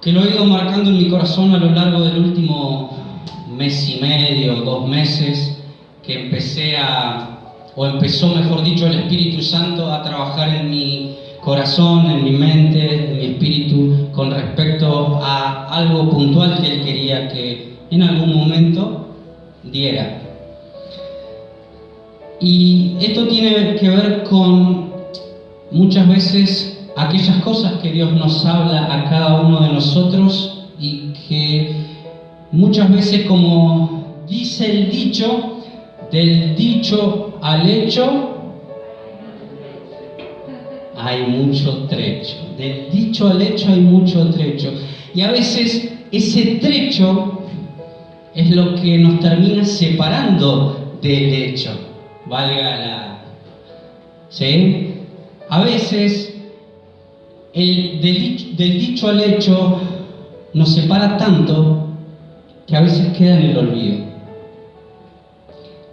que lo he ido marcando en mi corazón a lo largo del último mes y medio, 2 meses, que empezó, mejor dicho, el Espíritu Santo a trabajar en mi corazón, en mi mente, en mi espíritu, con respecto a algo puntual que Él quería que en algún momento diera. Y esto tiene que ver con muchas veces aquellas cosas que Dios nos habla a cada uno de nosotros y que muchas veces, como dice el dicho, del dicho al hecho hay mucho trecho. Del dicho al hecho hay mucho trecho. Y a veces ese trecho es lo que nos termina separando del hecho. ¿Sí? A veces del dicho al hecho nos separa tanto que a veces queda en el olvido,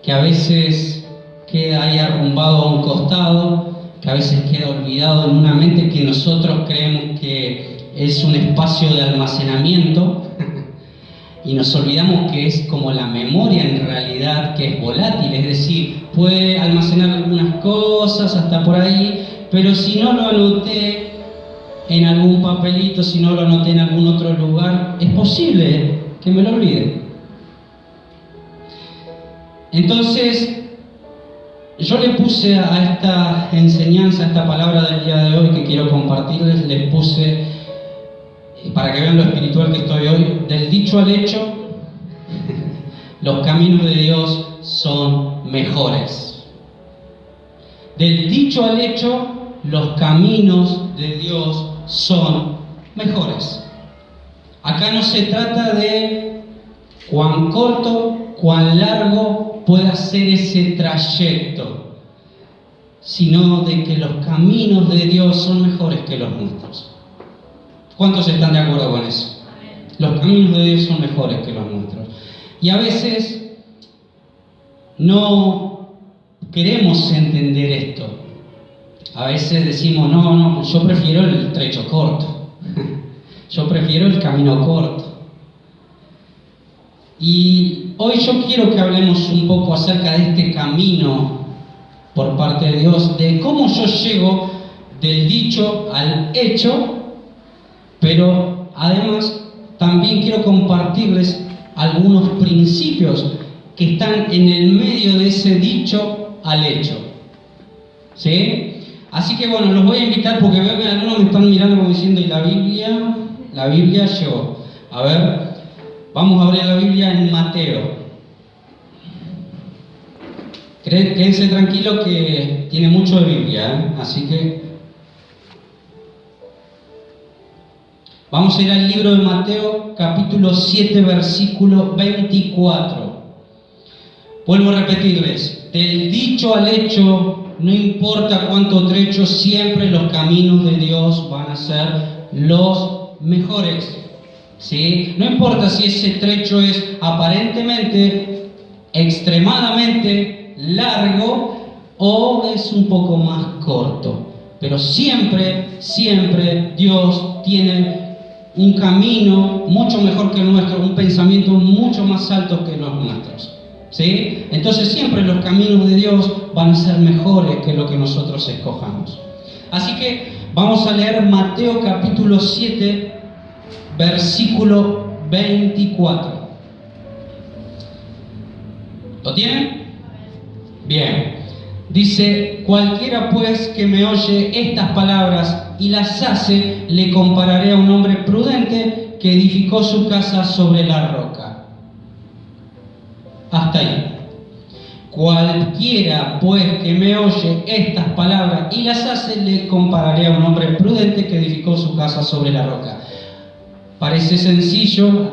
que a veces queda ahí arrumbado a un costado, que a veces queda olvidado en una mente que nosotros creemos que es un espacio de almacenamiento y nos olvidamos que es como la memoria en realidad, que es volátil, es decir, puede almacenar algunas cosas hasta por ahí, pero si no lo anoté en algún papelito, si no lo anoté en algún otro lugar, es posible que me lo olvide. Entonces, yo le puse a esta enseñanza, a esta palabra del día de hoy que quiero compartirles, les puse, para que vean lo espiritual que estoy hoy, del dicho al hecho, los caminos de Dios son mejores. Del dicho al hecho, los caminos de Dios son mejores. Acá no se trata de cuán corto, cuán largo pueda ser ese trayecto, sino de que los caminos de Dios son mejores que los nuestros. ¿Cuántos están de acuerdo con eso? Los caminos de Dios son mejores que los nuestros. Y a veces no queremos entender esto. A veces decimos, no, yo prefiero el trecho corto. Yo prefiero el camino corto. Y hoy yo quiero que hablemos un poco acerca de este camino por parte de Dios, de cómo yo llego del dicho al hecho, pero además también quiero compartirles algunos principios que están en el medio de ese dicho al hecho. ¿Sí? Así que bueno, los voy a invitar porque veo que algunos me están mirando como diciendo, ¿y la Biblia? La Biblia llegó. A ver, vamos a abrir la Biblia en Mateo. Quédense tranquilos que tiene mucho de Biblia, ¿eh? Así que vamos a ir al libro de Mateo, capítulo 7, versículo 24. Vuelvo a repetirles, del dicho al hecho, no importa cuánto trecho, siempre los caminos de Dios van a ser los mejores. ¿Sí? No importa si ese trecho es aparentemente, extremadamente largo o es un poco más corto, pero siempre Dios tiene un camino mucho mejor que el nuestro, un pensamiento mucho más alto que los nuestros. ¿Sí? Entonces siempre los caminos de Dios van a ser mejores que lo que nosotros escojamos. Así que vamos a leer Mateo capítulo 7, versículo 24. ¿Lo tienen? Bien. Dice, cualquiera pues que me oye estas palabras y las hace, le compararé a un hombre prudente que edificó su casa sobre la roca. Hasta ahí. Cualquiera pues que me oye estas palabras y las hace, le compararé a un hombre prudente que edificó su casa sobre la roca. Parece sencillo,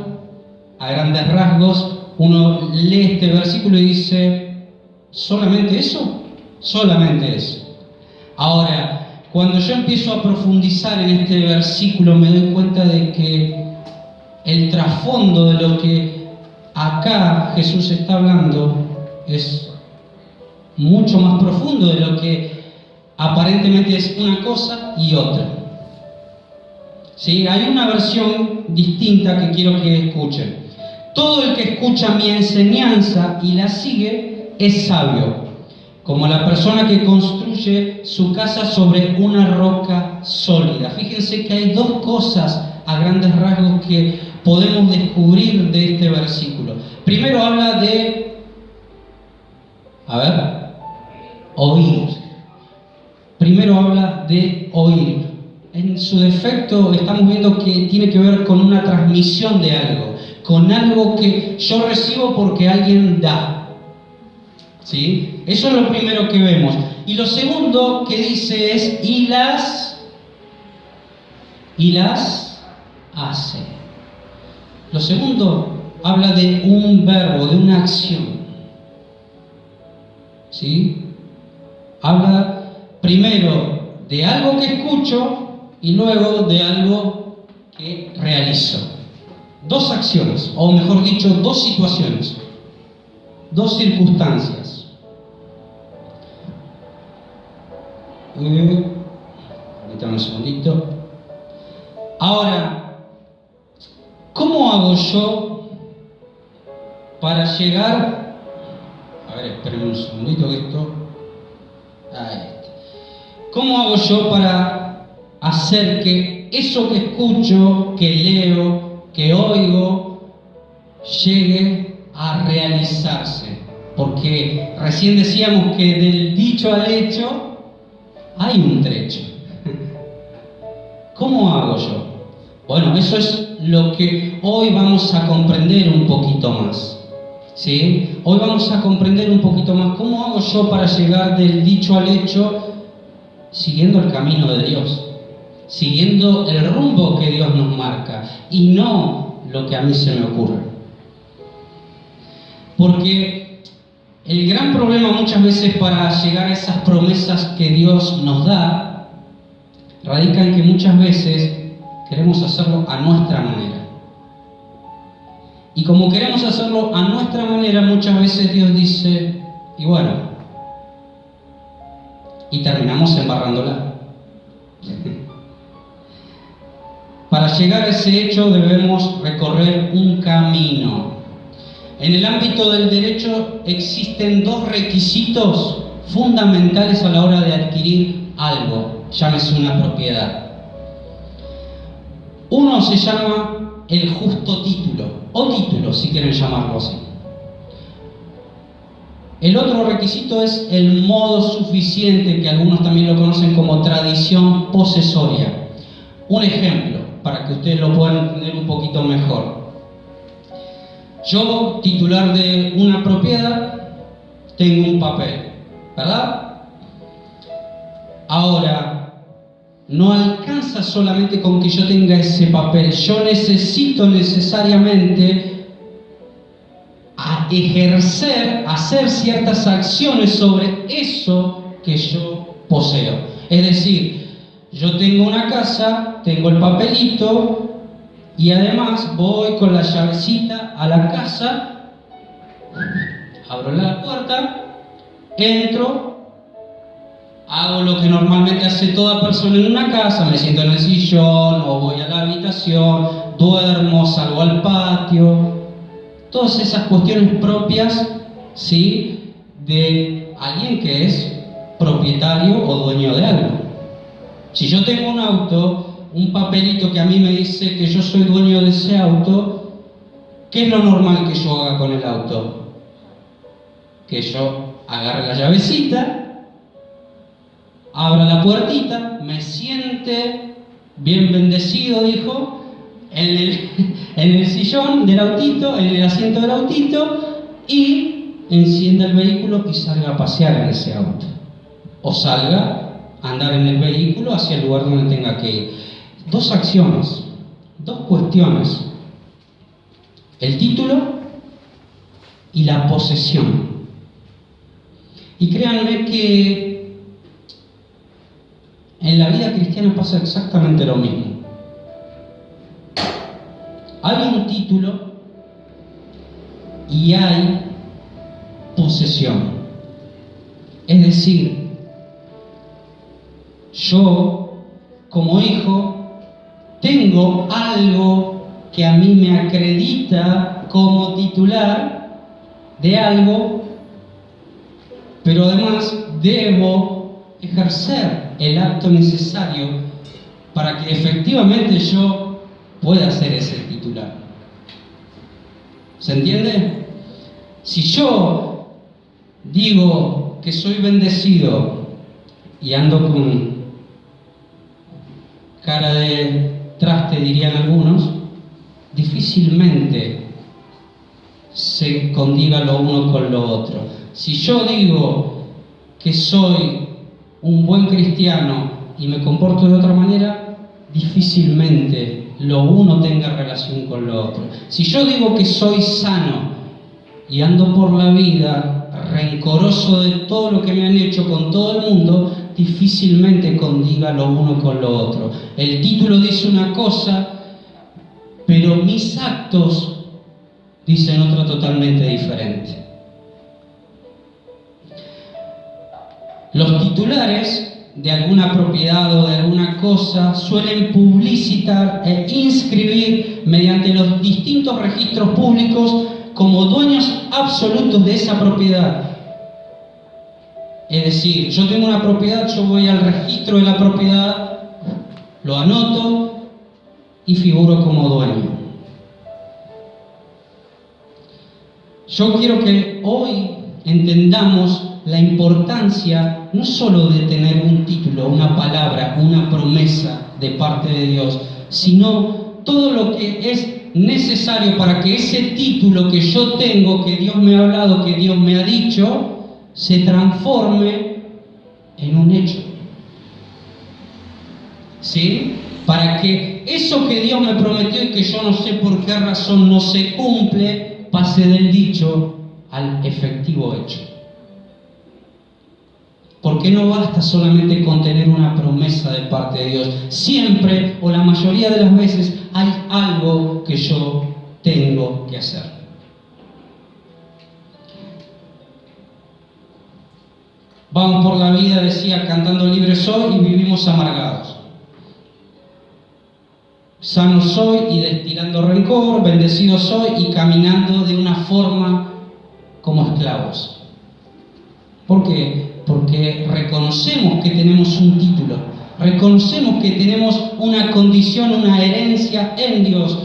a grandes rasgos, uno lee este versículo y dice, ¿solamente eso? Solamente eso. Ahora, cuando yo empiezo a profundizar en este versículo, me doy cuenta de que el trasfondo de lo que acá Jesús está hablando es mucho más profundo de lo que aparentemente es una cosa y otra. ¿Sí? Hay una versión distinta que quiero que escuchen. Todo el que escucha mi enseñanza y la sigue es sabio, como la persona que construye su casa sobre una roca sólida. Fíjense que hay dos cosas a grandes rasgos que podemos descubrir de este versículo. Primero habla de, oír. Primero habla de oír. En su defecto estamos viendo que tiene que ver con una transmisión de algo, con algo que yo recibo porque alguien da. ¿Sí? Eso es lo primero que vemos. Y lo segundo que dice es, y las hace. Lo segundo habla de un verbo, de una acción. ¿Sí? Habla primero de algo que escucho y luego de algo que realizo. Dos acciones, o mejor dicho, dos situaciones, dos circunstancias. Permítame un segundito. Ahora, ¿cómo hago yo para llegar? A ver, espérenme un segundito que esto. ¿Cómo hago yo para hacer que eso que escucho, que leo, que oigo, llegue a realizarse? Porque recién decíamos que del dicho al hecho hay un trecho. ¿Cómo hago yo? Bueno, eso es lo que hoy vamos a comprender un poquito más. ¿Sí? Hoy vamos a comprender un poquito más cómo hago yo para llegar del dicho al hecho siguiendo el camino de Dios, siguiendo el rumbo que Dios nos marca y no lo que a mí se me ocurre. Porque el gran problema muchas veces para llegar a esas promesas que Dios nos da radica en que muchas veces queremos hacerlo a nuestra manera. Y como queremos hacerlo a nuestra manera, muchas veces Dios dice, y bueno, y terminamos embarrándola. Para llegar a ese hecho debemos recorrer un camino. En el ámbito del derecho existen dos requisitos fundamentales a la hora de adquirir algo, llámese una propiedad. Uno se llama el justo título, o título si quieren llamarlo así. El otro requisito es el modo suficiente, que algunos también lo conocen como tradición posesoria. Un ejemplo, para que ustedes lo puedan entender un poquito mejor. Yo, titular de una propiedad, tengo un papel, ¿verdad? Ahora, no alcanza solamente con que yo tenga ese papel, yo necesito necesariamente hacer ciertas acciones sobre eso que yo poseo. Es decir, yo tengo una casa, tengo el papelito y además voy con la llavecita a la casa, abro la puerta, entro, hago lo que normalmente hace toda persona en una casa, me siento en el sillón o voy a la habitación, duermo, salgo al patio. Todas esas cuestiones propias, ¿sí?, de alguien que es propietario o dueño de algo. Si yo tengo un auto, un papelito que a mí me dice que yo soy dueño de ese auto, ¿qué es lo normal que yo haga con el auto? Que yo agarre la llavecita, abra la puertita, me siente bien bendecido, dijo, en el sillón del autito, en el asiento del autito, y encienda el vehículo y salga a pasear en ese auto. O salga a andar en el vehículo hacia el lugar donde tenga que ir. Dos acciones, dos cuestiones. El título y la posesión. Y créanme que en la vida cristiana pasa exactamente lo mismo. Hay un título y hay posesión. Es decir, yo como hijo tengo algo que a mí me acredita como titular de algo, pero además debo ejercer el acto necesario para que efectivamente yo pueda ser ese titular. ¿Se entiende? Si yo digo que soy bendecido y ando con cara de traste, dirían algunos, difícilmente se condiga lo uno con lo otro. Si yo digo que soy un buen cristiano y me comporto de otra manera, difícilmente lo uno tenga relación con lo otro. Si yo digo que soy sano y ando por la vida rencoroso de todo lo que me han hecho con todo el mundo, difícilmente condiga lo uno con lo otro. El título dice una cosa, pero mis actos dicen otra totalmente diferente. Los titulares de alguna propiedad o de alguna cosa suelen publicitar e inscribir mediante los distintos registros públicos como dueños absolutos de esa propiedad. Es decir, yo tengo una propiedad, yo voy al registro de la propiedad, lo anoto y figuro como dueño. Yo quiero que hoy entendamos la importancia no solo de tener un título, una palabra, una promesa de parte de Dios, sino todo lo que es necesario para que ese título que yo tengo, que Dios me ha hablado, que Dios me ha dicho, se transforme en un hecho. ¿Sí? Para que eso que Dios me prometió y que yo no sé por qué razón no se cumple, pase del dicho al efectivo hecho. Porque no basta solamente con tener una promesa de parte de Dios. Siempre o la mayoría de las veces hay algo que yo tengo que hacer. Vamos por la vida, decía, cantando libre soy y vivimos amargados. Sano soy y destilando rencor, bendecido soy y caminando de una forma como esclavos. ¿Por qué? Porque reconocemos que tenemos un título, reconocemos que tenemos una condición, una herencia en Dios,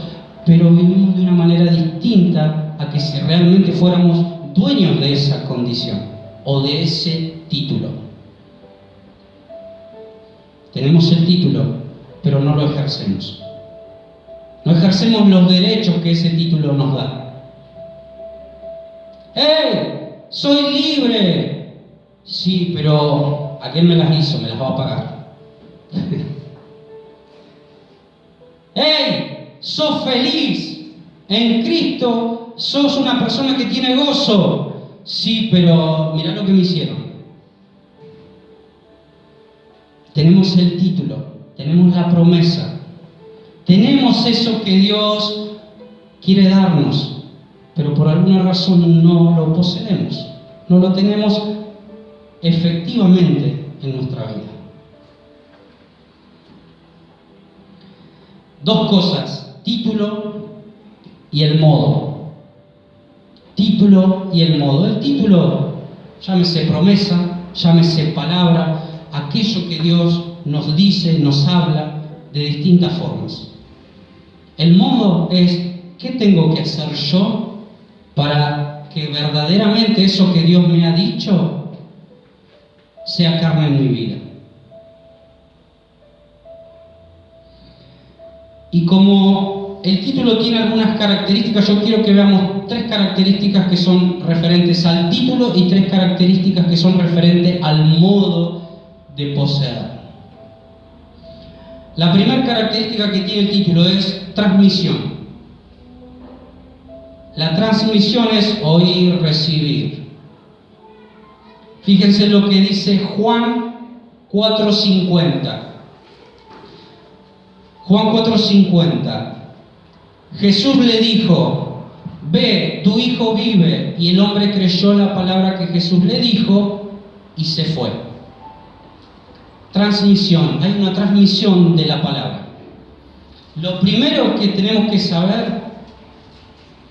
pero vivimos de una manera distinta a que si realmente fuéramos dueños de esa condición o de ese título. Tenemos el título, pero no lo ejercemos. No ejercemos los derechos que ese título nos da. ¡Hey! ¡Soy libre! Sí, pero ¿a quién me las hizo? Me las va a pagar. ¡Hey! ¡Sos feliz! En Cristo sos una persona que tiene gozo. Sí, pero mirá lo que me hicieron. Tenemos el título, tenemos la promesa, tenemos eso que Dios quiere darnos, pero por alguna razón no lo poseemos, no lo tenemos efectivamente en nuestra vida. Dos cosas, título y el modo. Título y el modo. El título, llámese promesa, llámese palabra, aquello que Dios nos dice, nos habla de distintas formas. El modo es, ¿qué tengo que hacer yo para que verdaderamente eso que Dios me ha dicho sea carne en mi vida? Y como el título tiene algunas características, yo quiero que veamos tres características que son referentes al título y tres características que son referentes al modo de poseer. La primera característica que tiene el título es transmisión. La transmisión es oír, recibir. Fíjense lo que dice Juan 4:50. Juan 4:50. Jesús le dijo: ve, tu hijo vive. Y el hombre creyó la palabra que Jesús le dijo y se fue. Transmisión, hay una transmisión de la palabra. Lo primero que tenemos que saber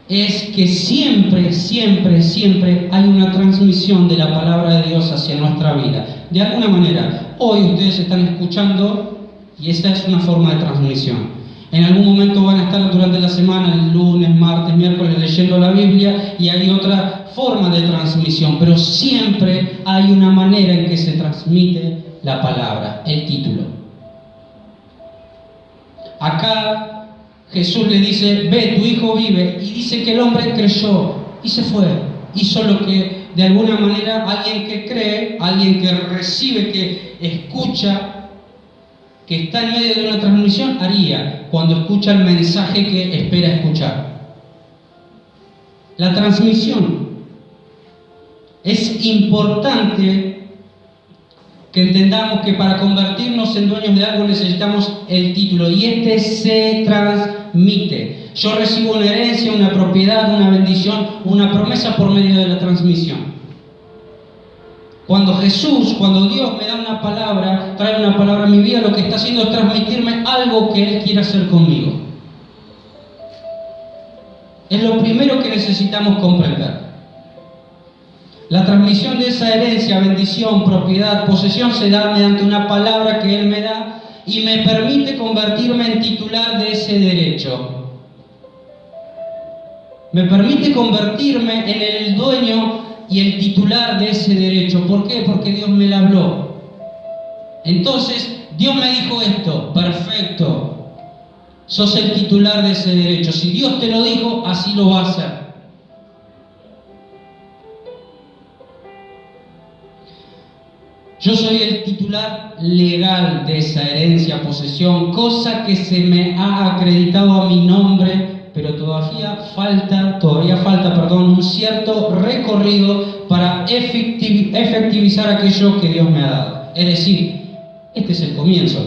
es que siempre, siempre, siempre hay una transmisión de la palabra de Dios hacia nuestra vida. De alguna manera, hoy ustedes están escuchando y esa es una forma de transmisión. En algún momento van a estar durante la semana, el lunes, martes, miércoles, leyendo la Biblia y hay otra forma de transmisión, pero siempre hay una manera en que se transmite la palabra, el título. Acá Jesús le dice, ve, tu hijo vive, y dice que el hombre creyó y se fue. Hizo lo que de alguna manera alguien que cree, alguien que recibe, que escucha, que está en medio de una transmisión, haría cuando escucha el mensaje que espera escuchar. La transmisión. Es importante que entendamos que para convertirnos en dueños de algo necesitamos el título y este se transmite. Yo recibo una herencia, una propiedad, una bendición, una promesa por medio de la transmisión. Cuando Dios me da una palabra, trae una palabra a mi vida, lo que está haciendo es transmitirme algo que Él quiere hacer conmigo. Es lo primero que necesitamos comprender. La transmisión de esa herencia, bendición, propiedad, posesión se da mediante una palabra que Él me da y me permite convertirme en titular de ese derecho. Me permite convertirme en el dueño y el titular de ese derecho. ¿Por qué? Porque Dios me lo habló. Entonces, Dios me dijo esto, perfecto. Sos el titular de ese derecho. Si Dios te lo dijo, así lo va a hacer. Yo soy el titular legal de esa herencia, posesión, cosa que se me ha acreditado a mi nombre, pero todavía falta, un cierto recorrido para efectivizar aquello que Dios me ha dado. Es decir, este es el comienzo.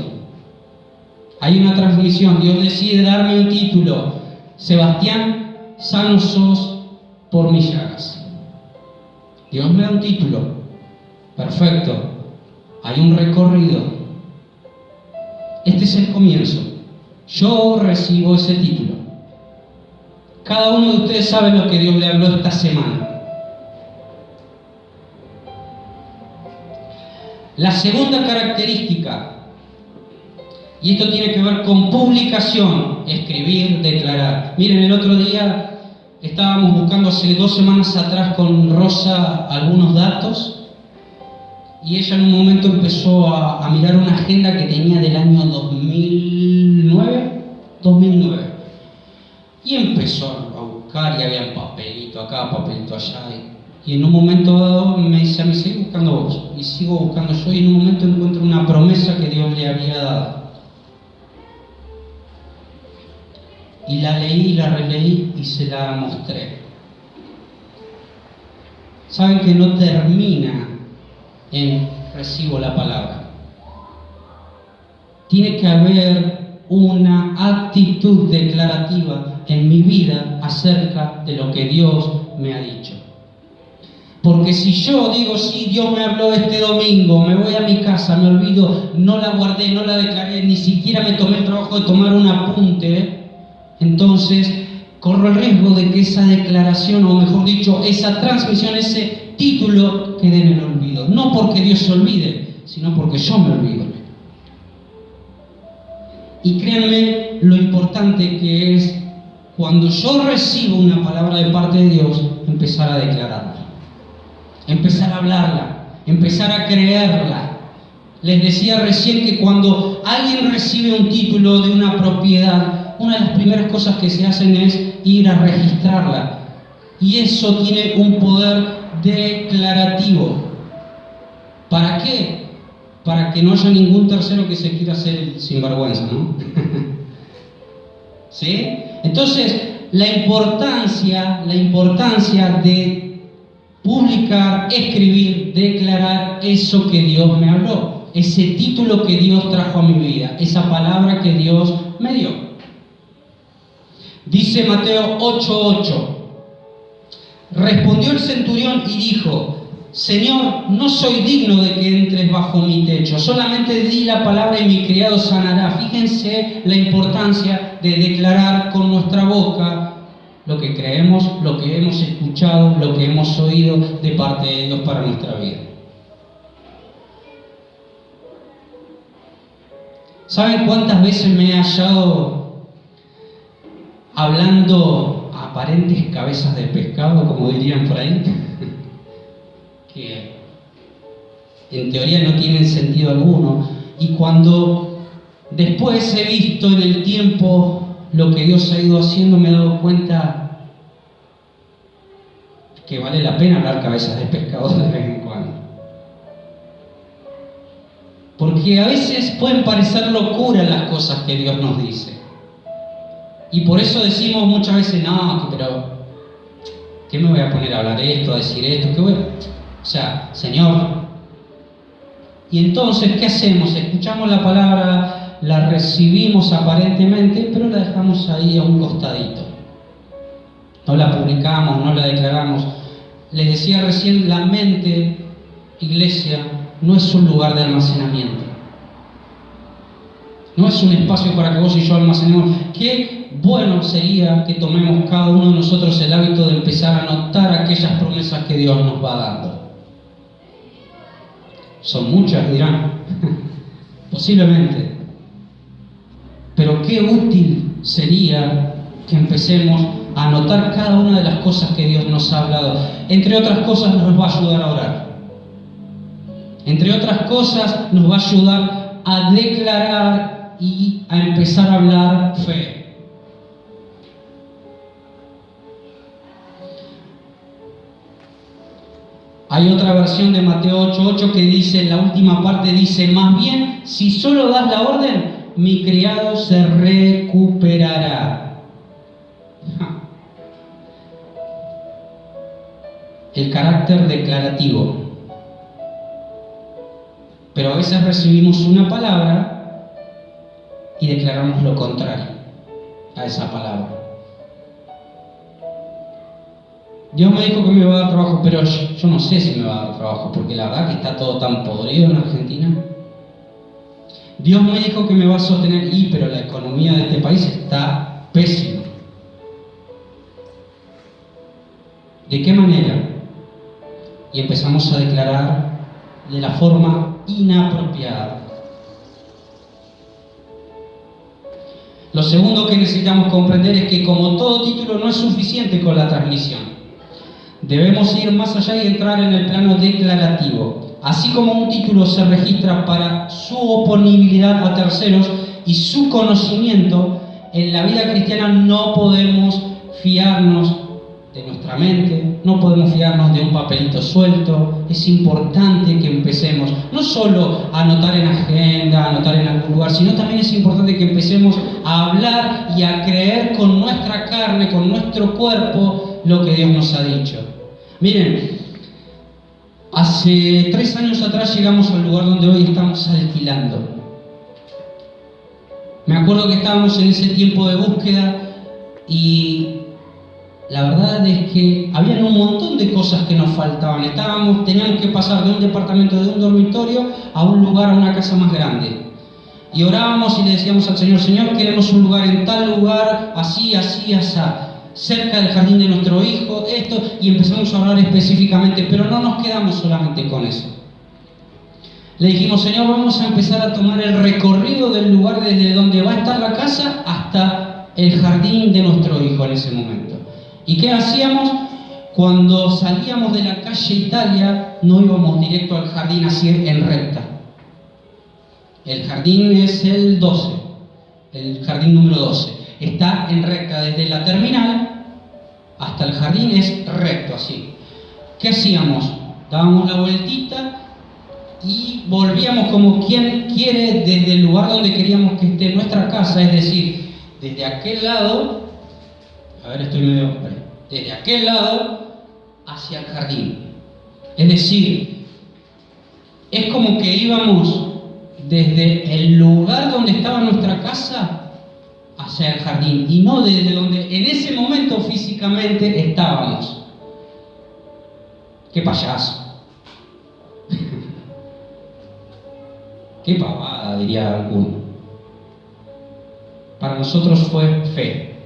Hay una transmisión, Dios decide darme un título. Sebastián, sano sos por mis llagas. Dios me da un título. Perfecto. Hay un recorrido. Este es el comienzo. Yo recibo ese título. Cada uno de ustedes sabe lo que Dios le habló esta semana. La segunda característica, y esto tiene que ver con publicación, escribir, declarar. Miren, el otro día estábamos buscando hace 2 semanas atrás con Rosa algunos datos. Y ella en un momento empezó a mirar una agenda que tenía del año 2009. Y empezó a buscar y había papelito acá, papelito allá. Y en un momento dado me dice, me sigue buscando vos. Y sigo buscando yo y en un momento encuentro una promesa que Dios le había dado. Y la leí, la releí y se la mostré. Saben que no termina en recibo la palabra. Tiene que haber una actitud declarativa en mi vida acerca de lo que Dios me ha dicho. Porque si yo digo, sí, Dios me habló este domingo, me voy a mi casa, me olvido, no la guardé, no la declaré, ni siquiera me tomé el trabajo de tomar un apunte, entonces corro el riesgo de que esa declaración, o mejor dicho, esa transmisión, ese título quede en el olvido. No porque Dios se olvide, sino porque yo me olvido. Y créanme lo importante que es cuando yo recibo una palabra de parte de Dios, empezar a declararla, empezar a hablarla, empezar a creerla. Les decía recién que cuando alguien recibe un título de una propiedad, una de las primeras cosas que se hacen es ir a registrarla. Y eso tiene un poder declarativo. ¿Para qué? Para que no haya ningún tercero que se quiera hacer el sinvergüenza, ¿no? ¿Sí? Entonces, la importancia de publicar, escribir, declarar eso que Dios me habló, ese título que Dios trajo a mi vida, esa palabra que Dios me dio. Dice Mateo 8:8. Respondió el centurión y dijo: Señor, no soy digno de que entres bajo mi techo, solamente di la palabra y mi criado sanará. Fíjense la importancia de declarar con nuestra boca lo que creemos, lo que hemos escuchado, lo que hemos oído de parte de Dios para nuestra vida. ¿Saben cuántas veces me he hallado hablando a aparentes cabezas de pescado, como dirían por ahí? Que en teoría no tienen sentido alguno, y cuando después he visto en el tiempo lo que Dios ha ido haciendo, me he dado cuenta que vale la pena hablar cabezas de pescado de vez en cuando. Porque a veces pueden parecer locura las cosas que Dios nos dice, y por eso decimos muchas veces, no, pero ¿qué me voy a poner a hablar esto, a decir esto? ¿Qué voy a...? O sea, Señor. Y entonces, ¿qué hacemos? Escuchamos la palabra, la recibimos aparentemente, pero la dejamos ahí a un costadito. No la publicamos, no la declaramos. Les decía recién, la mente, iglesia, no es un lugar de almacenamiento. No es un espacio para que vos y yo almacenemos. Qué bueno sería que tomemos cada uno de nosotros el hábito de empezar a anotar aquellas promesas que Dios nos va dando. Son muchas, dirán. Posiblemente. Pero qué útil sería que empecemos a anotar cada una de las cosas que Dios nos ha hablado. Entre otras cosas, nos va a ayudar a orar. Entre otras cosas, nos va a ayudar a declarar y a empezar a hablar fe. Hay otra versión de Mateo 8:8 que dice, la última parte dice, más bien, si solo das la orden, mi criado se recuperará. El carácter declarativo. Pero a veces recibimos una palabra y declaramos lo contrario a esa palabra. Dios me dijo que me va a dar trabajo, pero yo no sé si me va a dar trabajo, porque la verdad que está todo tan podrido en Argentina. Dios me dijo que me va a sostener, pero la economía de este país está pésima. ¿De qué manera? Y empezamos a declarar de la forma inapropiada. Lo segundo que necesitamos comprender es que como todo título no es suficiente con la transmisión. Debemos ir más allá y entrar en el plano declarativo. Así como un título se registra para su oponibilidad a terceros y su conocimiento, en la vida cristiana no podemos fiarnos de nuestra mente, no podemos fiarnos de un papelito suelto. Es importante que empecemos, no solo a anotar en agenda, a anotar en algún lugar, sino también es importante que empecemos a hablar y a creer con nuestra carne, con nuestro cuerpo, lo que Dios nos ha dicho. Miren, hace 3 años atrás llegamos al lugar donde hoy estamos alquilando. Me acuerdo que estábamos en ese tiempo de búsqueda y la verdad es que había un montón de cosas que nos faltaban. Teníamos que pasar de un departamento, de un dormitorio, a un lugar, a una casa más grande. Y orábamos y le decíamos al Señor, Señor, queremos un lugar en tal lugar, así, así, así, cerca del jardín de nuestro hijo, esto, y empezamos a hablar específicamente, pero no nos quedamos solamente con eso. Le dijimos, Señor, vamos a empezar a tomar el recorrido del lugar desde donde va a estar la casa hasta el jardín de nuestro hijo en ese momento. ¿Y qué hacíamos? Cuando salíamos de la calle Italia, no íbamos directo al jardín así en recta. El jardín es el 12, el jardín número 12. Está en recta desde la terminal hasta el jardín, es recto así. ¿Qué hacíamos? Dábamos la vueltita y volvíamos como quien quiere desde el lugar donde queríamos que esté nuestra casa, es decir, desde aquel lado, desde aquel lado hacia el jardín. Es decir, es como que íbamos desde el lugar donde estaba nuestra casa hacia el jardín y no desde donde en ese momento físicamente estábamos. ¡Qué payaso! Qué pavada, diría alguno. Para nosotros fue fe.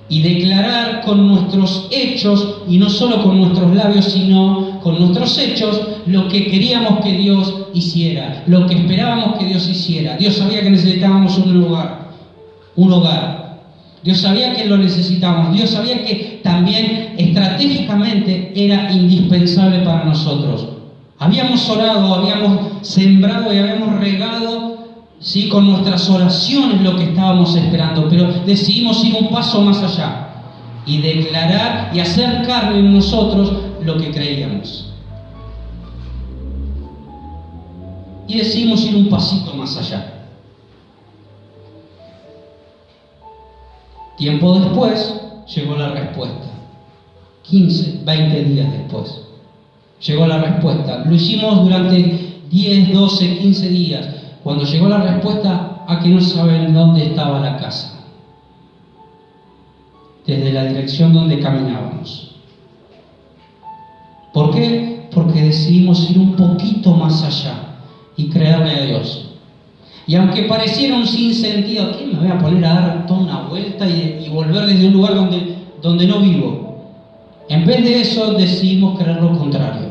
Y declarar con nuestros hechos, y no solo con nuestros labios, sino con nuestros hechos, lo que queríamos que Dios hiciera, lo que esperábamos que Dios hiciera. Dios sabía que necesitábamos un hogar. Dios sabía que lo necesitábamos. Dios sabía que también estratégicamente era indispensable para nosotros. Habíamos orado, habíamos sembrado y habíamos regado, sí, con nuestras oraciones lo que estábamos esperando, pero decidimos ir un paso más allá y declarar y hacer carne en nosotros lo que creíamos. Y decidimos ir un pasito más allá. Tiempo después llegó la respuesta. 15, 20 días después llegó la respuesta. Lo hicimos durante 10, 12, 15 días. Cuando llegó la respuesta, a que no saben dónde estaba la casa. Desde la dirección donde caminábamos. ¿Por qué? Porque decidimos ir un poquito más allá y creerle a Dios. Y aunque pareciera un sinsentido, ¿qué me voy a poner a dar toda una vuelta y volver desde un lugar donde no vivo? En vez de eso, decidimos creer lo contrario.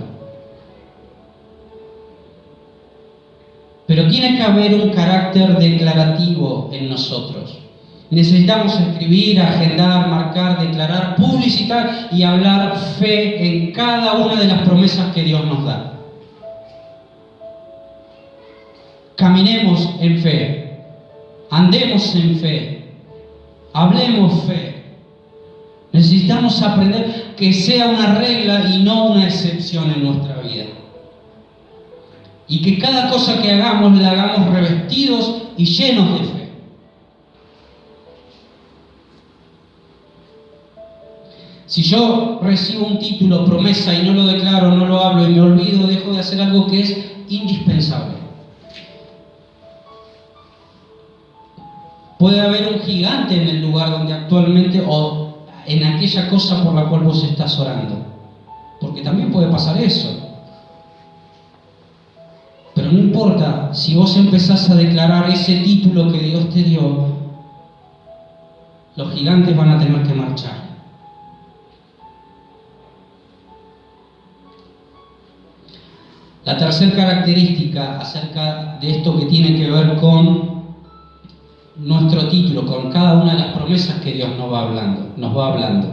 Pero tiene que haber un carácter declarativo en nosotros. Necesitamos escribir, agendar, marcar, declarar, publicitar y hablar fe en cada una de las promesas que Dios nos da. Caminemos en fe, andemos en fe, hablemos fe. Necesitamos aprender que sea una regla y no una excepción en nuestra vida. Y que cada cosa que hagamos la hagamos revestidos y llenos de fe. Si yo recibo un título, promesa, y no lo declaro, no lo hablo y me olvido, dejo de hacer algo que es indispensable. Puede haber un gigante en el lugar donde actualmente, o en aquella cosa por la cual vos estás orando. Porque también puede pasar eso. Pero no importa, si vos empezás a declarar ese título que Dios te dio, los gigantes van a tener que marchar. La tercera característica acerca de esto que tiene que ver con nuestro título, con cada una de las promesas que Dios nos va hablando.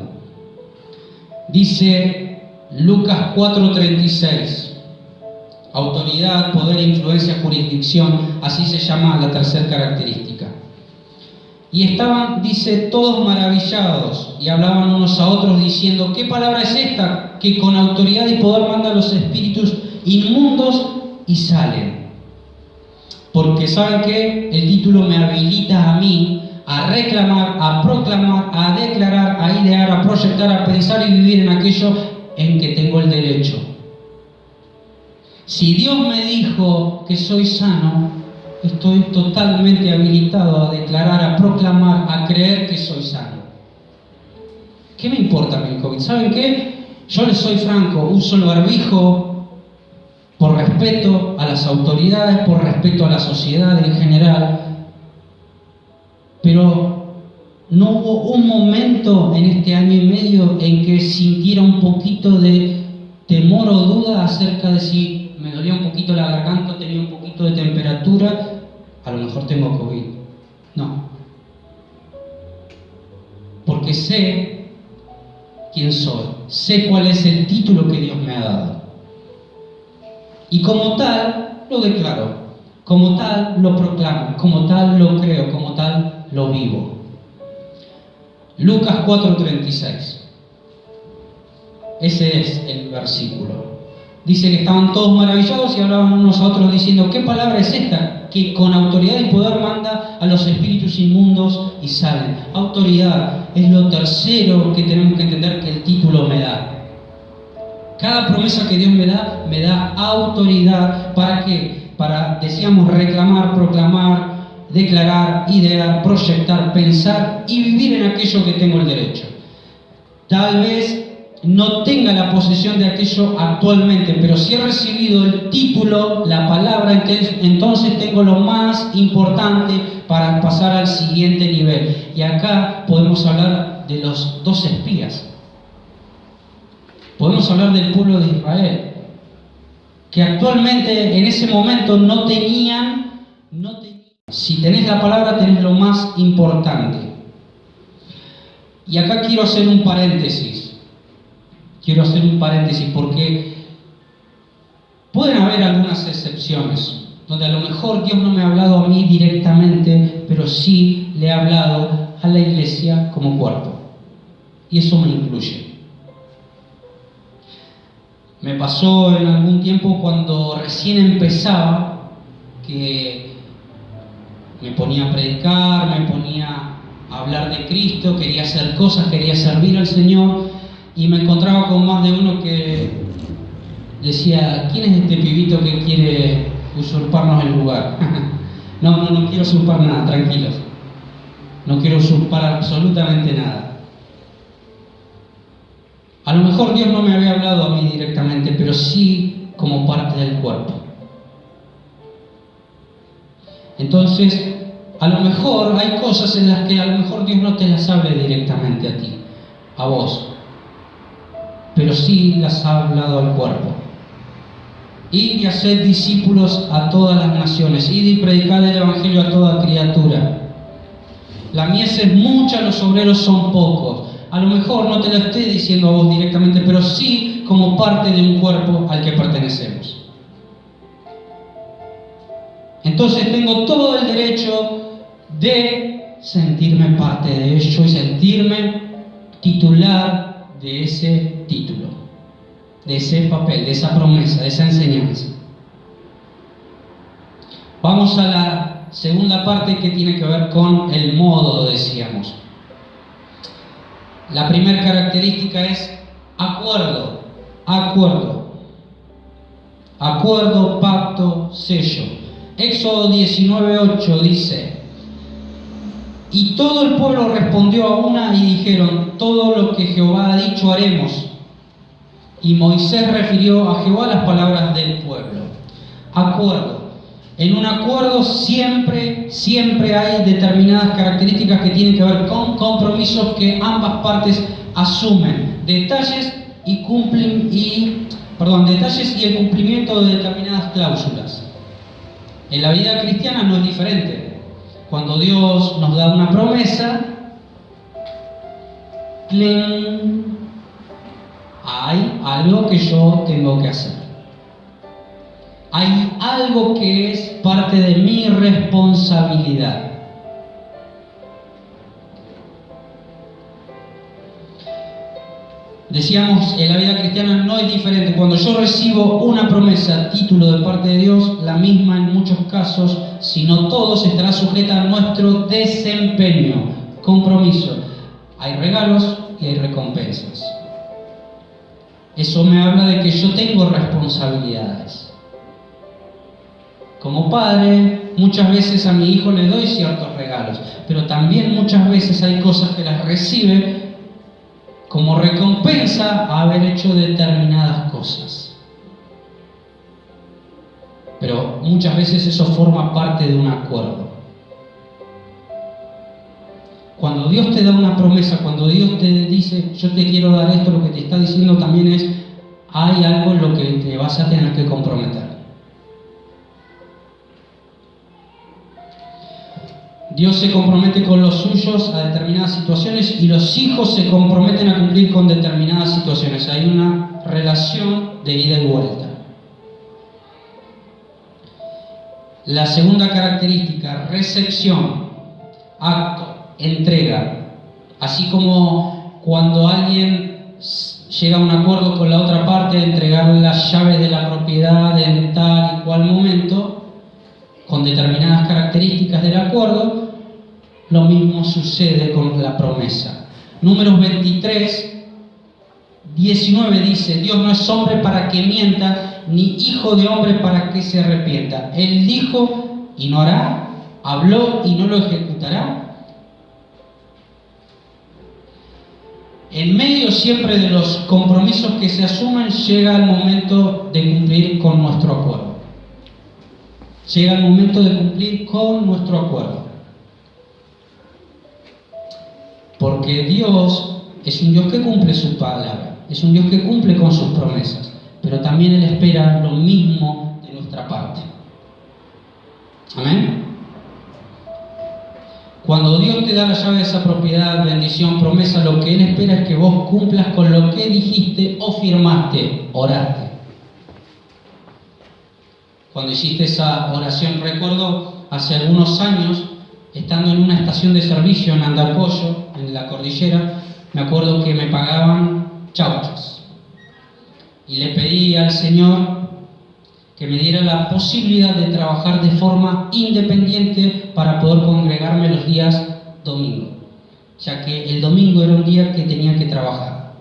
Dice Lucas 4:36. Autoridad, poder, influencia, jurisdicción, así se llama la tercera característica. Y estaban, dice, todos maravillados y hablaban unos a otros diciendo, ¿qué palabra es esta que con autoridad y poder manda a los espíritus inmundos y salen? Porque ¿saben qué? El título me habilita a mí a reclamar, a proclamar, a declarar, a idear, a proyectar, a pensar y vivir en aquello en que tengo el derecho. Si Dios me dijo que soy sano, estoy totalmente habilitado a declarar, a proclamar, a creer que soy sano. ¿Qué me importa el COVID? ¿Saben qué? Yo les soy franco, uso el barbijo por respeto a las autoridades, por respeto a la sociedad en general, pero no hubo un momento en este año y medio en que sintiera un poquito de temor o duda acerca de si me dolía un poquito la garganta, tenía un poquito de temperatura, a lo mejor tengo COVID. No. Porque sé quién soy, sé cuál es el título que Dios me ha dado. Y como tal, lo declaro, como tal, lo proclamo, como tal, lo creo, como tal, lo vivo. Lucas 4:36. Ese es el versículo. Dice que estaban todos maravillados y hablaban unos a otros diciendo, ¿qué palabra es esta que con autoridad y poder manda a los espíritus inmundos y salen? Autoridad es lo tercero que tenemos que entender que el título me da. Cada promesa que Dios me da autoridad. ¿Para qué? Para, decíamos, reclamar, proclamar, declarar, idear, proyectar, pensar y vivir en aquello que tengo el derecho. Tal vez no tenga la posesión de aquello actualmente, pero si he recibido el título, la palabra, entonces tengo lo más importante para pasar al siguiente nivel. Y acá podemos hablar de los 2 espías. Podemos hablar del pueblo de Israel, que actualmente en ese momento no tenían. Si tenés la palabra, tenés lo más importante. Y acá quiero hacer un paréntesis. Porque pueden haber algunas excepciones, donde a lo mejor Dios no me ha hablado a mí directamente, pero sí le ha hablado a la iglesia como cuerpo. Y eso me incluye. Me pasó en algún tiempo cuando recién empezaba, que me ponía a predicar, me ponía a hablar de Cristo, quería hacer cosas, quería servir al Señor, y me encontraba con más de uno que decía: ¿quién es este pibito que quiere usurparnos el lugar? No quiero usurpar nada, tranquilos. No quiero usurpar absolutamente nada. A lo mejor Dios no me había hablado a mí directamente, pero sí como parte del cuerpo. Entonces, a lo mejor hay cosas en las que a lo mejor Dios no te las hable directamente a ti, a vos, pero sí las ha hablado al cuerpo. Id y haced discípulos a todas las naciones, id y predicad el evangelio a toda criatura. La mies es mucha, los obreros son pocos. A lo mejor no te lo esté diciendo a vos directamente, pero sí como parte de un cuerpo al que pertenecemos. Entonces tengo todo el derecho de sentirme parte de ello y sentirme titular de ese título, de ese papel, de esa promesa, de esa enseñanza. Vamos a la segunda parte, que tiene que ver con el modo, decíamos. La primera característica es acuerdo, pacto, sello. Éxodo 19:8 dice: y todo el pueblo respondió a una y dijeron: todo lo que Jehová ha dicho haremos. Y Moisés refirió a Jehová las palabras del pueblo. Acuerdo. En un acuerdo siempre hay determinadas características que tienen que ver con compromisos que ambas partes asumen, detalles y el cumplimiento de determinadas cláusulas. En la vida cristiana no es diferente. Cuando Dios nos da una promesa, hay algo que yo tengo que hacer. Hay algo que es parte de mi responsabilidad. Decíamos, en la vida cristiana no es diferente. Cuando yo recibo una promesa, título de parte de Dios, la misma en muchos casos, si no todos, estará sujeta a nuestro desempeño, compromiso. Hay regalos y hay recompensas. Eso me habla de que yo tengo responsabilidades. Como padre, muchas veces a mi hijo le doy ciertos regalos, pero también muchas veces hay cosas que las recibe como recompensa a haber hecho determinadas cosas. Pero muchas veces eso forma parte de un acuerdo. Cuando Dios te da una promesa, cuando Dios te dice: yo te quiero dar esto, lo que te está diciendo también es: hay algo en lo que te vas a tener que comprometer. Dios se compromete con los suyos a determinadas situaciones y los hijos se comprometen a cumplir con determinadas situaciones. Hay una relación de ida y vuelta. La segunda característica, recepción, acto, entrega. Así como cuando alguien llega a un acuerdo con la otra parte de entregar las llaves de la propiedad en tal y cual momento, con determinadas características del acuerdo, lo mismo sucede con la promesa. Números 23:19 dice: Dios no es hombre para que mienta, ni hijo de hombre para que se arrepienta. Él dijo y no hará, habló y no lo ejecutará. En medio siempre de los compromisos que se asumen, llega el momento de cumplir con nuestro acuerdo. Llega el momento de cumplir con nuestro acuerdo. Porque Dios es un Dios que cumple su palabra, es un Dios que cumple con sus promesas, pero también Él espera lo mismo de nuestra parte. Amén. Cuando Dios te da la llave de esa propiedad, bendición, promesa, lo que Él espera es que vos cumplas con lo que dijiste o firmaste, oraste. Cuando hiciste esa oración, recuerdo hace algunos años, estando en una estación de servicio en Andacollo, en la cordillera, me acuerdo que me pagaban chauchas. Y le pedí al Señor que me diera la posibilidad de trabajar de forma independiente para poder congregarme los días domingo, ya que el domingo era un día que tenía que trabajar.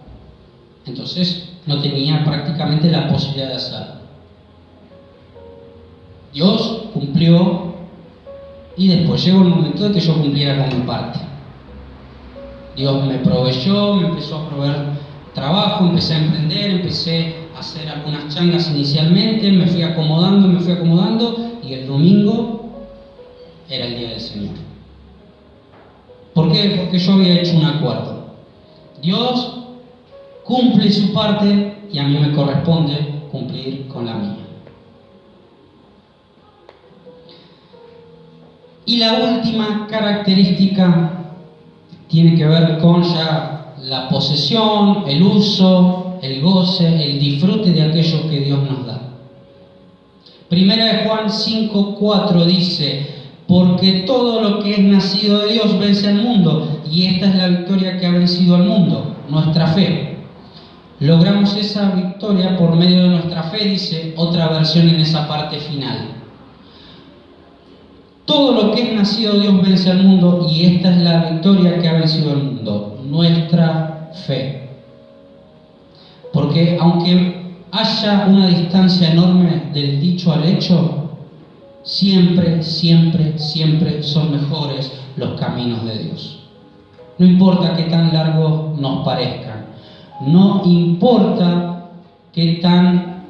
Entonces no tenía prácticamente la posibilidad de hacerlo. Dios cumplió y después llegó el momento de que yo cumpliera con mi parte. Dios me proveyó, me empezó a proveer trabajo, empecé a emprender, empecé a hacer algunas changas inicialmente, me fui acomodando y el domingo era el día del Señor. ¿Por qué? Porque yo había hecho un acuerdo. Dios cumple su parte y a mí me corresponde cumplir con la mía. Y la última característica tiene que ver con ya la posesión, el uso, el goce, el disfrute de aquello que Dios nos da. Primera de Juan 5:4 dice: porque todo lo que es nacido de Dios vence al mundo, y esta es la victoria que ha vencido al mundo, nuestra fe. Logramos esa victoria por medio de nuestra fe, dice otra versión en esa parte final. Todo lo que es nacido de Dios vence al mundo, y esta es la victoria que ha vencido al mundo, nuestra fe. Porque aunque haya una distancia enorme del dicho al hecho, siempre son mejores los caminos de Dios. No importa qué tan largos nos parezcan, no importa qué tan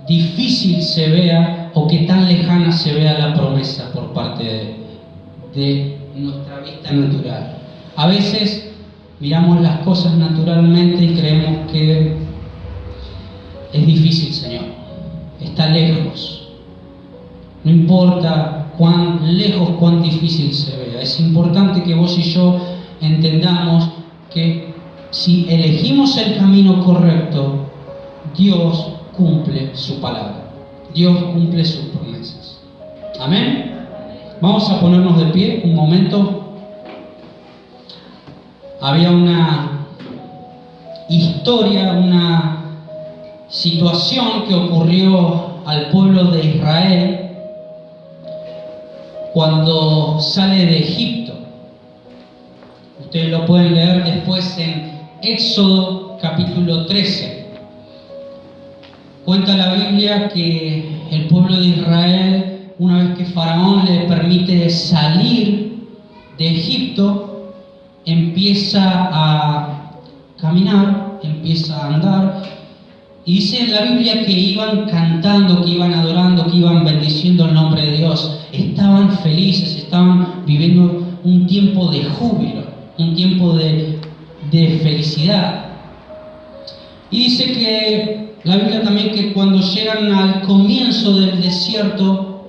difícil se vea o qué tan lejana se vea la promesa por parte de nuestra vista natural. A veces miramos las cosas naturalmente y creemos que es difícil, Señor, está lejos. No importa cuán lejos, cuán difícil se vea. Es importante que vos y yo entendamos que si elegimos el camino correcto, Dios cumple su palabra. Dios cumple sus promesas. Amén. Vamos a ponernos de pie un momento. Había una historia, una situación que ocurrió al pueblo de Israel cuando sale de Egipto. Ustedes lo pueden leer después en Éxodo capítulo 13. Cuenta la Biblia que el pueblo de Israel, una vez que Faraón le permite salir de Egipto, empieza a caminar, empieza a andar, y dice en la Biblia que iban cantando, que iban adorando, que iban bendiciendo el nombre de Dios. Estaban felices, estaban viviendo un tiempo de júbilo, un tiempo de felicidad. Y dice que la Biblia también que cuando llegan al comienzo del desierto,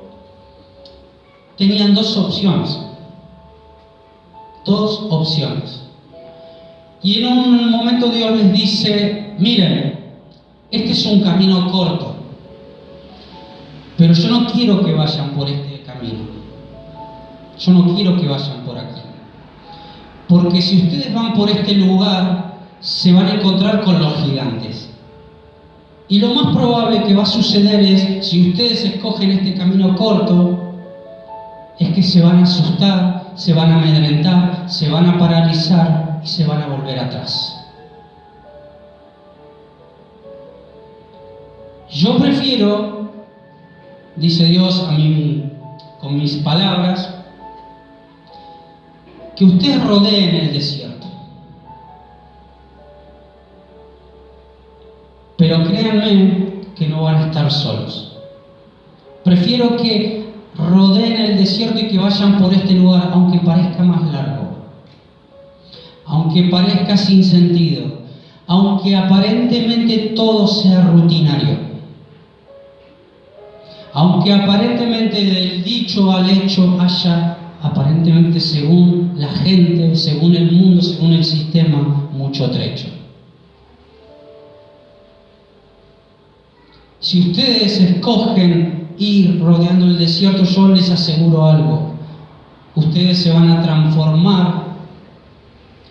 tenían dos opciones. Dos opciones. Y en un momento Dios les dice: miren, este es un camino corto, pero yo no quiero que vayan por este camino. Yo no quiero que vayan por aquí. Porque si ustedes van por este lugar, se van a encontrar con los gigantes. Y lo más probable que va a suceder es, si ustedes escogen este camino corto, es que se van a asustar, se van a amedrentar, se van a paralizar y se van a volver atrás. Yo prefiero, dice Dios a mí con mis palabras, que ustedes rodeen el desierto. Pero créanme que no van a estar solos. Prefiero que rodeen el desierto y que vayan por este lugar, aunque parezca más largo, aunque parezca sin sentido, aunque aparentemente todo sea rutinario, aunque aparentemente del dicho al hecho haya, aparentemente según la gente, según el mundo, según el sistema, mucho trecho. Si ustedes escogen ir rodeando el desierto, yo les aseguro algo: ustedes se van a transformar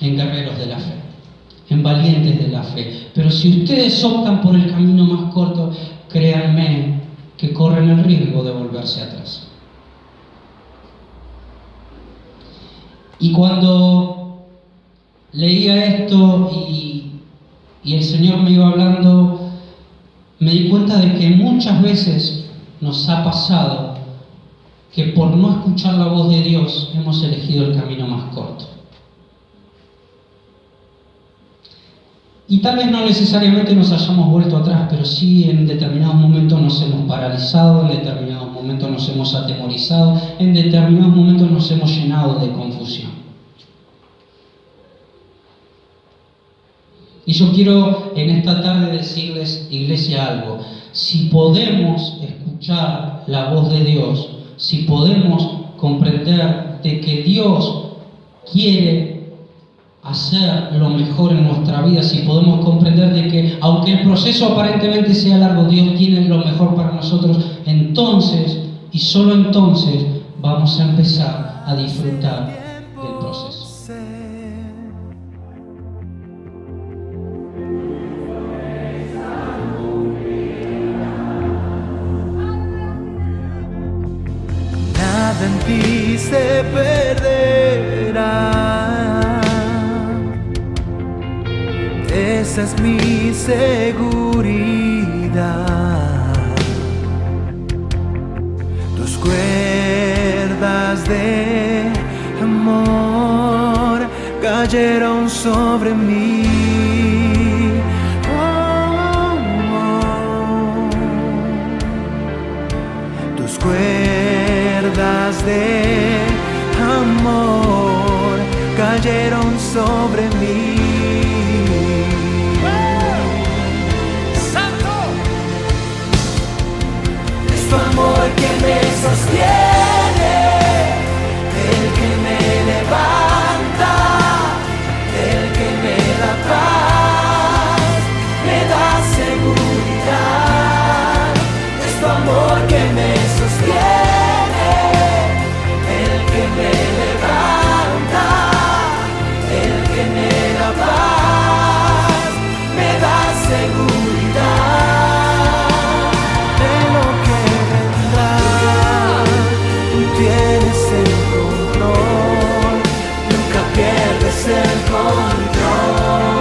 en guerreros de la fe, en valientes de la fe. Pero si ustedes optan por el camino más corto, créanme que corren el riesgo de volverse atrás. Y cuando leía esto y el Señor me iba hablando, me di cuenta de que muchas veces nos ha pasado que por no escuchar la voz de Dios hemos elegido el camino más corto. Y tal vez no necesariamente nos hayamos vuelto atrás, pero sí en determinados momentos nos hemos paralizado, en determinados momentos nos hemos atemorizado, en determinados momentos nos hemos llenado de confusión. Y yo quiero en esta tarde decirles, iglesia, algo. Si podemos escuchar la voz de Dios, si podemos comprender de que Dios quiere hacer lo mejor en nuestra vida, si podemos comprender de que aunque el proceso aparentemente sea largo, Dios tiene lo mejor para nosotros, entonces y solo entonces vamos a empezar a disfrutar del proceso. Nada en ti se perderá, esa es mi seguridad. Tus cuerdas de amor cayeron sobre mí. Tus cuerdas de amor cayeron sobre mí. ¡Santo! Es tu amor que me sostiene, el que me levanta, el que me da paz, me da seguridad. Es tu amor que me sostiene, el que me levanta, el que me da paz, me da seguridad. De lo que vendrá, tú tienes el control, nunca pierdes el control.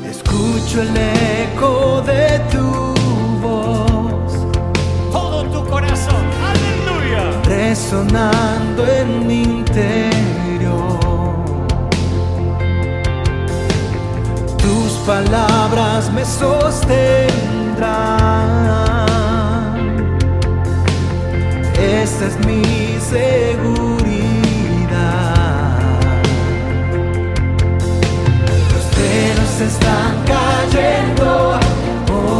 Escucho el eco de tu voz, todo tu corazón, aleluya, resonando en mi interior. Tus palabras me sostendrán, esta es mi seguridad. Los velos están cayendo hoy,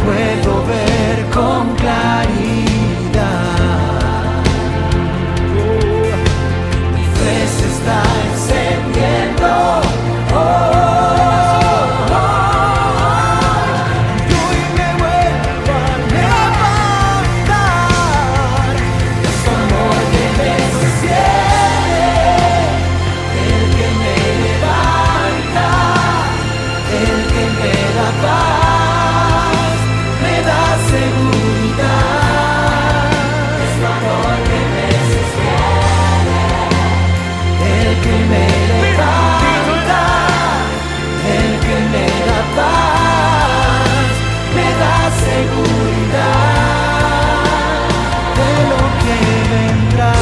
puedo ver con claridad. Mi fe se está encendiendo. Y hoy me vuelvo a levantar. Es tu amor que me sostiene, el que me levanta, el que me da paz, me da seguridad. Es tu amor que me sostiene, el que me levanta, el que me da paz, me da seguridad. De lo que vendrá,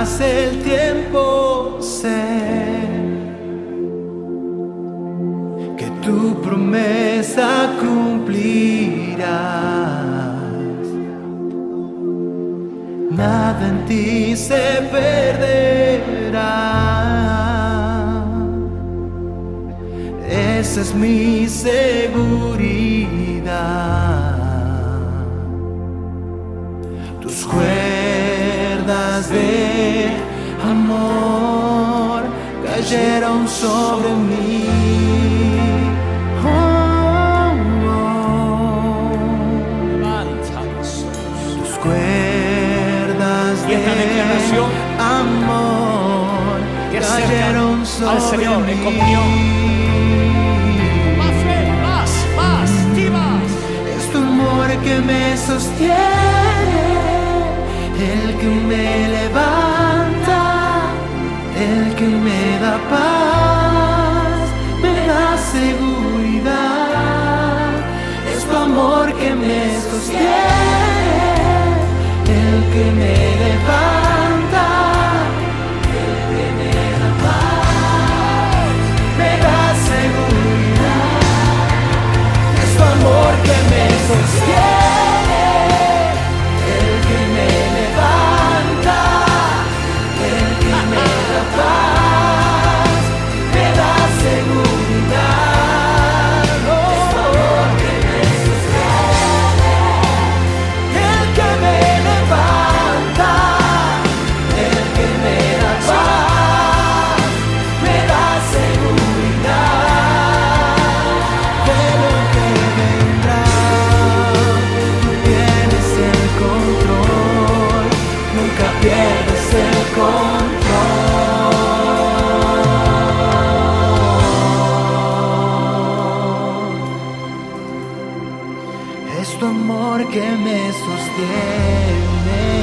pase el tiempo, sé que tu promesa cumplirás. Nada en ti se perderá. Esa es mi seguridad. Tus cuerdas de amor cayeron sobre mí. Oh, oh. Tus cuerdas Y esta de declaración amor que cayeron acercan al sobre Señor en mí. comunión. Más fe, más, y más. Es tu amor que me sostiene, el que me levanta, el que me da paz, me da seguridad. Es tu amor que me sostiene, el que me levanta, el que me da paz, me da seguridad. Es tu amor que me sostiene, el que me levanta, el que me da paz, me da seguridad. Oh, es tu amor que me sostiene, el que me levanta, el que me da paz, me da seguridad. De lo que vendrá, tú tienes el control, nunca pierdes el control. Es tu amor que me sostiene.